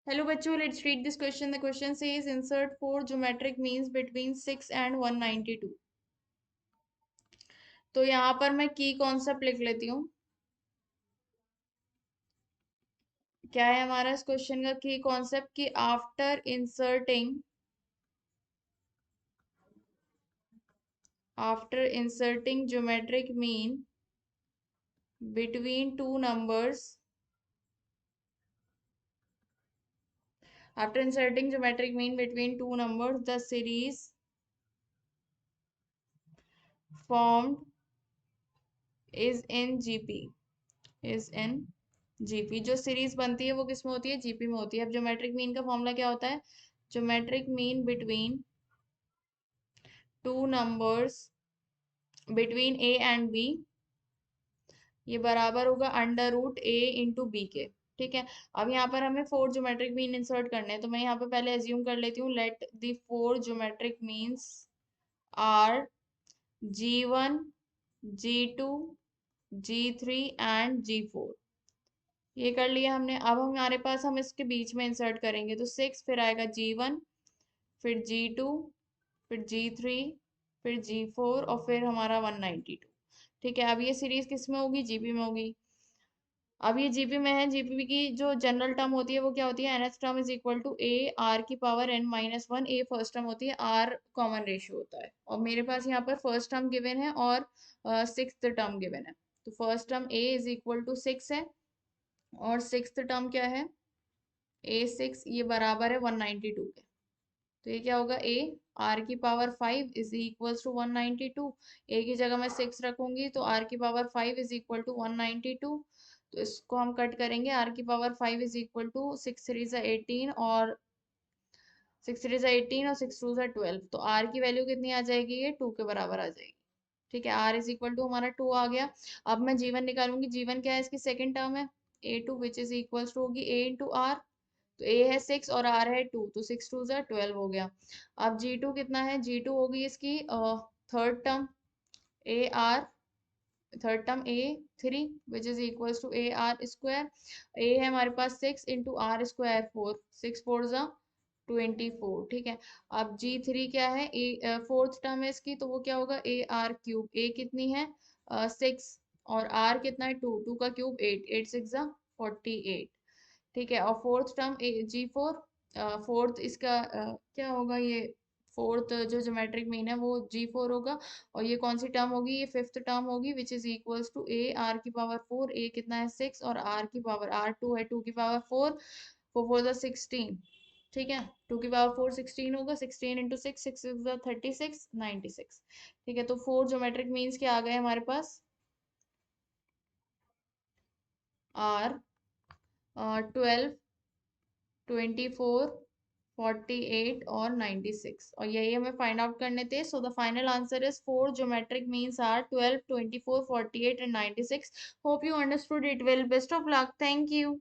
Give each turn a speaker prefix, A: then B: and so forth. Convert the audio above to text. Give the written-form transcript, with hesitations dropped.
A: Hello बच्चों, let's read this question. The question says insert four geometric means between 6 and 192. तो यहाँ पर मैं की कॉन्सेप्ट लिख लेती हूँ. क्या है हमारा इस क्वेश्चन का की कॉन्सेप्ट कि after inserting geometric mean between two numbers, the series formed is in GP. जो सीरीज बनती है वो किस में होती है? जीपी में होती है. अब ज्योमेट्रिक मीन का फॉर्मूला क्या होता है? Geometric mean between two numbers between A and B, ये बराबर होगा under root A into B के. ठीक है. अब यहाँ पर हमें फोर ज्योमेट्रिक मीन इंसर्ट करने हैं, तो मैं यहाँ पे पहले एज्यूम कर लेती हूँ. Let the four geometric means are G1, G2, G3 and G4. ये कर लिया हमने. अब हमारे पास हम इसके बीच में इंसर्ट करेंगे, तो 6, फिर आएगा G1, फिर G2, फिर G3, फिर G4 और फिर हमारा 192. ठीक है. अब ये सीरीज किस में होगी? जीपी में होगी. अब ये जीपी में है. जीपी की जो जनरल टर्म होती है वो क्या होती है? nth term is equal to A R की power n-1. A first term होती है, आर कॉमन रेशियो होता है. और मेरे पास यहाँ पर फर्स्ट टर्म गिवन है और सिक्स्थ टर्म गिवन है. तो first term A is equal to 6 है और सिक्स्थ टर्म क्या है? A6, ये बराबर है 192 के. तो ये क्या होगा? ए आर की पावर 5 इज इक्वल टू 192. ए की जगह मैं 6 रखूंगी तो आर की पावर 5 इज इक्वल टू 192. तो इसको हम कट करेंगे. आर की पावर 5 इज इक्वल टू 6 3 18 और 6 3 18 और 6 2 12. तो आर की वैल्यू कितनी आ जाएगी? ये 2 के बराबर आ जाएगी. ठीक है. आर इज इक्वल टू हमारा 2 आ गया. अब मैं जीवन निकालूंगी. जीवन क्या है? इसकी सेकंड टर्म है A2 which is equal to होगी A इंटू आर. तो ए है 6 और आर है 2, तो 6 2 12 हो गया. अब G2 कितना है? G2 होगी इसकी third term a r, third term A3 which is equal to A r square. A है हमारे पास 6 इंटू आर स्क्वायर 4, 6 4 24. ठीक है. अब G3 क्या है? ए फोर्थ टर्म है इसकी, तो वो क्या होगा? A R cube. ए कितनी है? 6 और आर कितना है? 2, 2 का क्यूब 8, 8 6 48. ठीक है. और फोर्थ टर्म G4, फोर्थ इसका क्या होगा? ये फोर्थ जो ज्योमेट्रिक मीन है वो G4 होगा. और ये कौन सी टर्म होगी? ये फिफ्थ टर्म होगी which is equals to A R की पावर 4. ए कितना है? 6 और आर की पावर R2 है 2 की पावर 4, 4 4 16. ठीक है. 2 की पावर 4 16 होगा. 16 इंटू 6, 6 6 36 96. ठीक है. तो फोर ज्योमेट्रिक मीन्स क्या आ गए हमारे पास? आर 12, 24, 48 और 96. और यही हमें फाइंड आउट करने थे. So the final answer is four geometric means are 12, 24, 48 and 96. Hope you understood it well. Best of luck. Thank you.